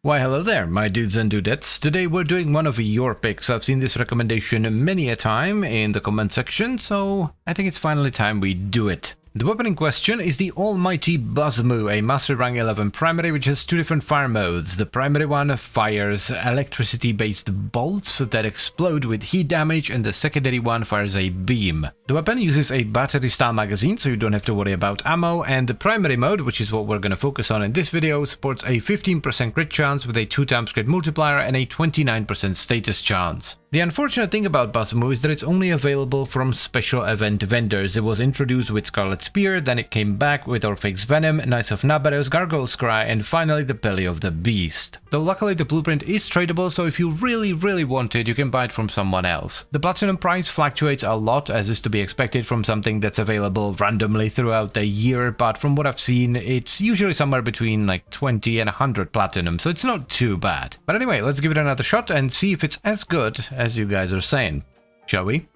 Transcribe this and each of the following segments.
Why hello there, my dudes and dudettes. Today we're doing one of your picks. I've seen this recommendation many a time in the comment section, so I think it's finally time we do it. The weapon in question is the almighty Basmu, a Master Rank 11 primary which has two different fire modes. The primary one fires electricity-based bolts that explode with heat damage, and the secondary one fires a beam. The weapon uses a battery-style magazine, so you don't have to worry about ammo, and the primary mode, which is what we're going to focus on in this video, supports a 15% crit chance with a 2x crit multiplier and a 29% status chance. The unfortunate thing about Basmu is that it's only available from special event vendors. It was introduced with Scarlet Spear, then it came back with Orpheus Venom, Knights of Nabaros, Gargoyle's Cry, and finally the Belly of the Beast. Though luckily the blueprint is tradable, so if you really want it, you can buy it from someone else. The platinum price fluctuates a lot, as is to be expected from something that's available randomly throughout the year, but from what I've seen, it's usually somewhere between like 20 and 100 platinum, so it's not too bad. But anyway, let's give it another shot and see if it's as good as you guys are saying, shall we?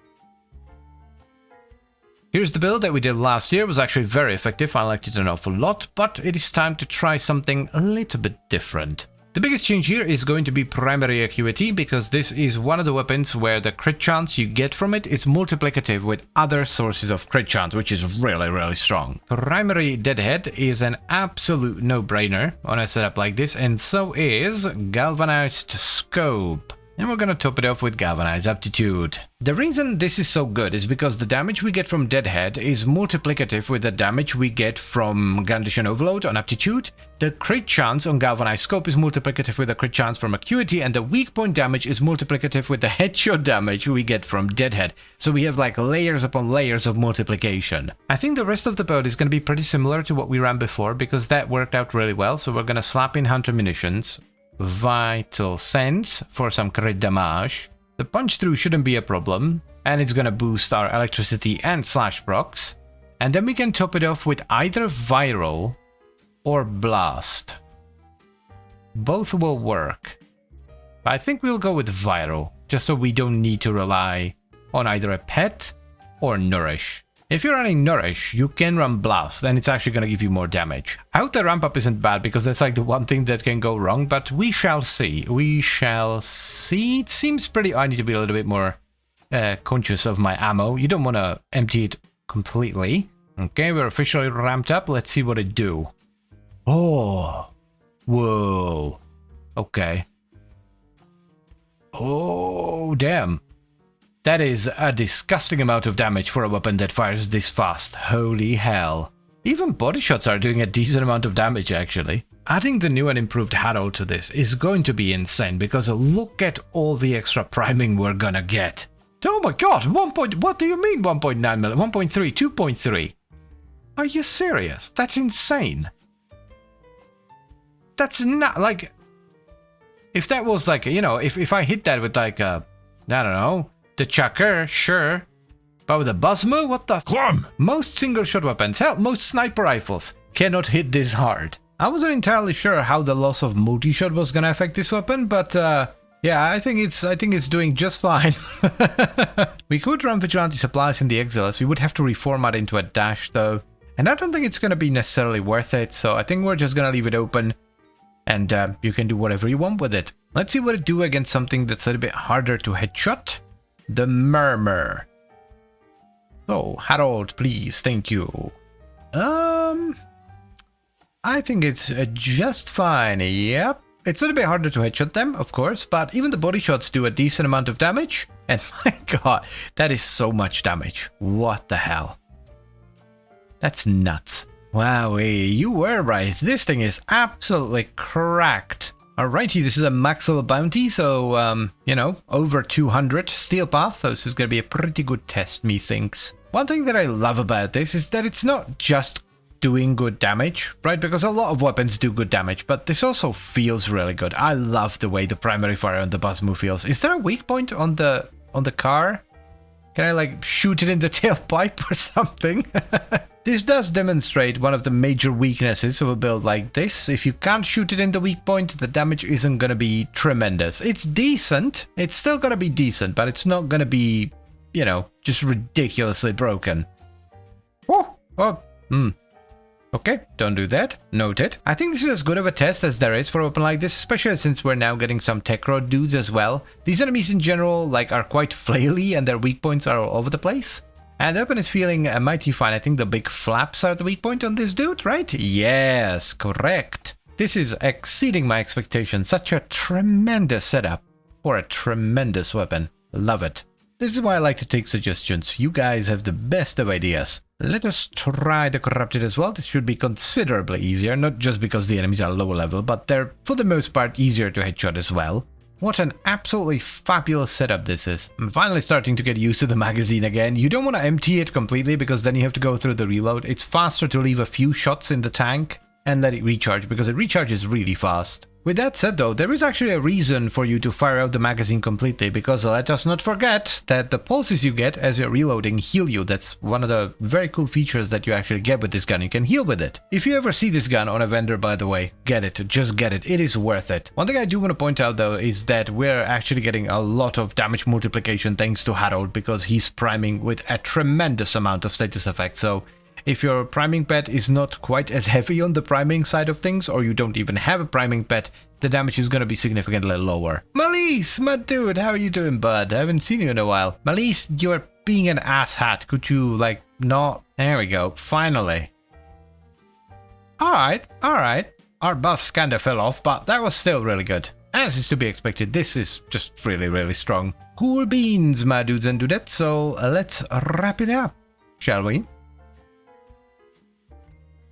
Here's the build that we did last year. It was actually very effective. I liked it an awful lot, but it is time to try something a little bit different. The biggest change here is going to be primary Acuity, because this is one of the weapons where the crit chance you get from it is multiplicative with other sources of crit chance, which is really strong. Primary Deadhead is an absolute no-brainer on a setup like this, and so is Galvanized Scope. And we're gonna top it off with Galvanized Aptitude. The reason this is so good is because the damage we get from Deadhead is multiplicative with the damage we get from Gandishan Overload on Aptitude. The crit chance on Galvanized Scope is multiplicative with the crit chance from Acuity, and the weak point damage is multiplicative with the headshot damage we get from Deadhead. So we have like layers upon layers of multiplication. I think the rest of the build is gonna be pretty similar to what we ran before, because that worked out really well. So we're gonna slap in Hunter Munitions, Vital Sense for some crit damage. The punch through shouldn't be a problem, and it's gonna boost our electricity and slash procs. And then we can top it off with either Viral or Blast. Both will work. But I think we'll go with Viral, just so we don't need to rely on either a pet or Nourish. If you're running Nourish, you can run Blast, and it's actually going to give you more damage. I hope the ramp up isn't bad, because that's like the one thing that can go wrong, but we shall see. We shall see. It seems pretty... I need to be a little bit more conscious of my ammo. You don't want to empty it completely. Okay, we're officially ramped up. Let's see what it do. Oh. Whoa. Okay. Oh, damn. That is a disgusting amount of damage for a weapon that fires this fast. Holy hell. Even body shots are doing a decent amount of damage, actually. Adding the new and improved Herald to this is going to be insane, because look at all the extra priming we're gonna get. Oh my god, what do you mean 1.9 million? 1.3, 2.3? Are you serious? That's insane. That's not like... If that was like, you know, if I hit that with like a... I don't know... The Chucker, sure. But with the Basmu, what the f? Most single-shot weapons, hell, most sniper rifles cannot hit this hard. I wasn't entirely sure how the loss of multi-shot was gonna affect this weapon, but yeah, I think it's doing just fine. We could run Vigilante Supplies in the Exiles. We would have to reformat into a dash though, and I don't think it's gonna be necessarily worth it. So I think we're just gonna leave it open, and you can do whatever you want with it. Let's see what it do against something that's a little bit harder to headshot. The Murmur. Oh, Harold, please, thank you. I think it's just fine, yep. It's a little bit harder to headshot them, of course, but even the body shots do a decent amount of damage. And my god, that is so much damage. What the hell? That's nuts. Wow, you were right. This thing is absolutely cracked. Alrighty, this is a max level bounty, so, you know, over 200 steel path, so this is gonna be a pretty good test, methinks. One thing that I love about this is that it's not just doing good damage, right? Because a lot of weapons do good damage, but this also feels really good. I love the way the primary fire on the Basmu feels. Is there a weak point on the car? Can I, like, shoot it in the tailpipe or something? This does demonstrate one of the major weaknesses of a build like this. If you can't shoot it in the weak point, the damage isn't gonna be tremendous. It's decent. It's still gonna be decent, but it's not gonna be, you know, just ridiculously broken. Oh, Okay, don't do that. Noted. I think this is as good of a test as there is for a weapon like this, especially since we're now getting some tech rod dudes as well. These enemies in general like are quite flaily and their weak points are all over the place. And the weapon is feeling mighty fine. I think the big flaps are the weak point on this dude, right? Yes, correct. This is exceeding my expectations. Such a tremendous setup for a tremendous weapon. Love it. This is why I like to take suggestions. You guys have the best of ideas. Let us try the Corrupted as well. This should be considerably easier, not just because the enemies are lower level, but they're, for the most part, easier to headshot as well. What an absolutely fabulous setup this is. I'm finally starting to get used to the magazine again. You don't want to empty it completely because then you have to go through the reload. It's faster to leave a few shots in the tank and let it recharge because it recharges really fast. With that said though, there is actually a reason for you to fire out the magazine completely, because let us not forget that the pulses you get as you're reloading heal you. That's one of the very cool features that you actually get with this gun. You can heal with it. If you ever see this gun on a vendor, by the way, get it. Just get it. It is worth it. One thing I do want to point out though is that we're actually getting a lot of damage multiplication thanks to Harold, because he's priming with a tremendous amount of status effects. So if your priming pet is not quite as heavy on the priming side of things, or you don't even have a priming pet, the damage is going to be significantly lower. Malise, my dude, how are you doing, bud? I haven't seen you in a while. Malise, you're being an asshat. Could you, like, not? There we go, finally. Alright. Our buffs kinda fell off, but that was still really good. As is to be expected, this is just really strong. Cool beans, my dudes and dudettes, so let's wrap it up, shall we?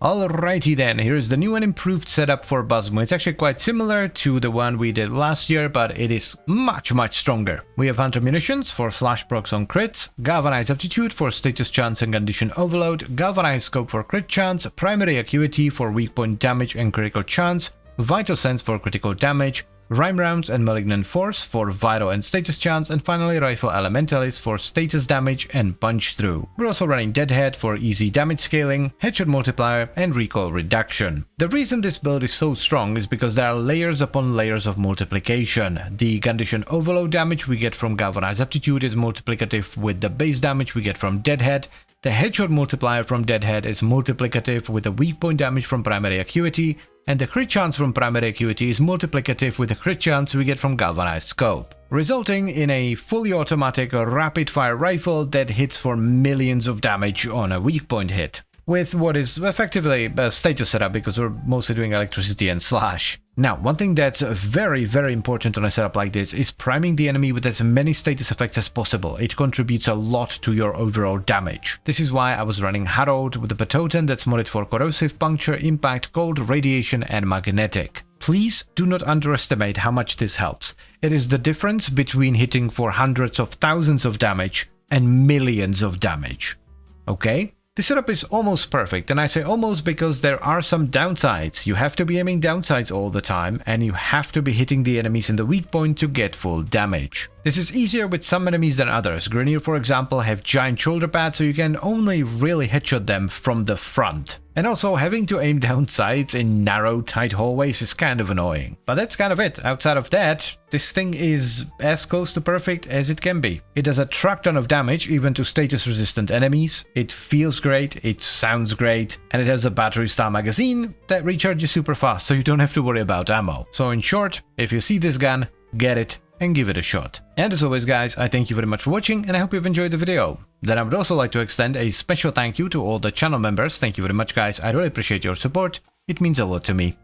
Alrighty then, here's the new and improved setup for Basmu. It's actually quite similar to the one we did last year, but it is much stronger. We have Hunter Munitions for slash procs on crits, Galvanized Aptitude for status chance and condition overload, Galvanized Scope for crit chance, Primary Acuity for weak point damage and critical chance, Vital Sense for critical damage, Rhyme Rounds and Malignant Force for vital and status chance, and finally Rifle Elementalist for status damage and punch through. We're also running Deadhead for easy damage scaling, Headshot Multiplier and recoil reduction. The reason this build is so strong is because there are layers upon layers of multiplication. The condition overload damage we get from Galvanized Aptitude is multiplicative with the base damage we get from Deadhead. The Headshot Multiplier from Deadhead is multiplicative with the weak point damage from Primary Acuity, and the crit chance from Primary Acuity is multiplicative with the crit chance we get from Galvanized Scope, resulting in a fully automatic rapid-fire rifle that hits for millions of damage on a weak point hit, with what is effectively a status setup because we're mostly doing electricity and slash. Now, one thing that's very important on a setup like this is priming the enemy with as many status effects as possible. It contributes a lot to your overall damage. This is why I was running Harold with a Patoten that's modded for corrosive, puncture, impact, cold, radiation and magnetic. Please do not underestimate how much this helps. It is the difference between hitting for hundreds of thousands of damage and millions of damage. Okay? The setup is almost perfect, and I say almost because there are some downsides. You have to be aiming downsides all the time, and you have to be hitting the enemies in the weak point to get full damage. This is easier with some enemies than others. Grineer, for example, have giant shoulder pads, so you can only really headshot them from the front. And also, having to aim down sights in narrow, tight hallways is kind of annoying. But that's kind of it. Outside of that, this thing is as close to perfect as it can be. It does a truck ton of damage, even to status-resistant enemies. It feels great, it sounds great, and it has a battery-style magazine that recharges super fast, so you don't have to worry about ammo. So in short, if you see this gun, get it and give it a shot. And as always guys, I thank you very much for watching and I hope you've enjoyed the video. Then I would also like to extend a special thank you to all the channel members. Thank you very much guys, I really appreciate your support, it means a lot to me.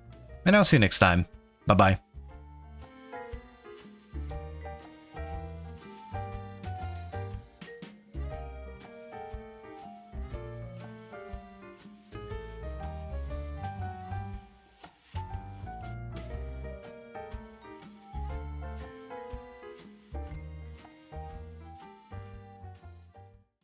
And I'll see you next time, bye bye.